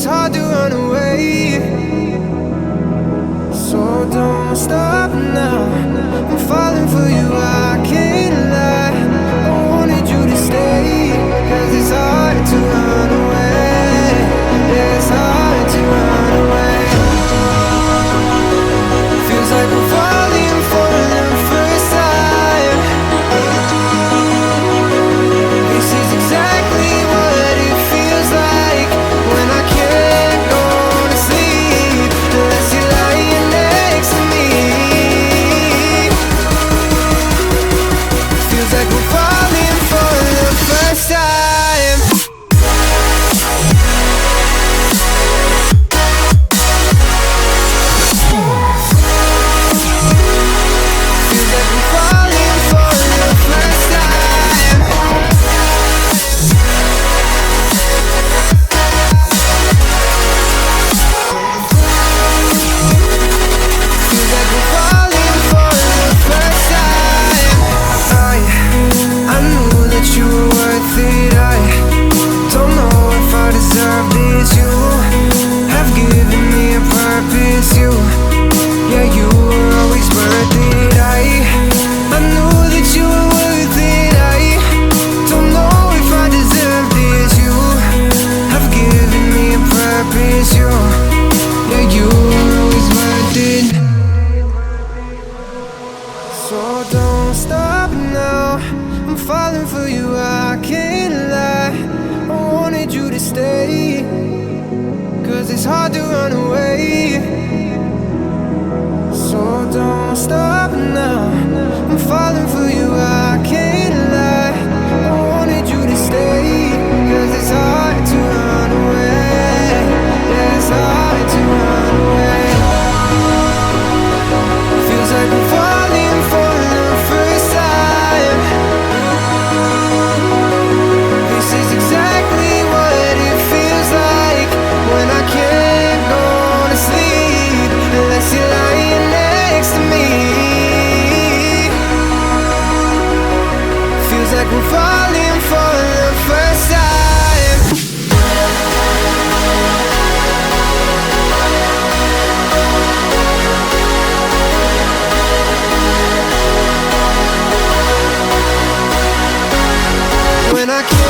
it's hard to run away. So don't stop now, I'm falling for you, I can't lie. I wanted you to stay, cause it's hard to run away. Yeah, it's hard to run away. Feels like we're falling for the first time. This is exactly what it feels like when I can't go to sleep unless you're lying next to me. Feels like we're falling for the first time. Feels like we're falling for the first time. Feels like we're falling for the first time. I knew that you were worth it. I don't know if I deserve this. You have given me a purpose. Yeah, you were always worth it. I knew that you were worth it. I don't know if I deserve this. You have given me a purpose. Yeah, you were always worth it. So don't stop now, I'm falling for you, I can't lie. I wanted you to stay, cause it's hard to run away. So don't stop now, I'm falling for you, I can't lie. I wanted you to stay, cause it's hard to run away. Yeah, it's hard to run away. Feels like I'm falling for the first time. This is exactly what it feels like when I can't go to sleep unless you're lying next to me. Feels like we're falling for the first time. When I can't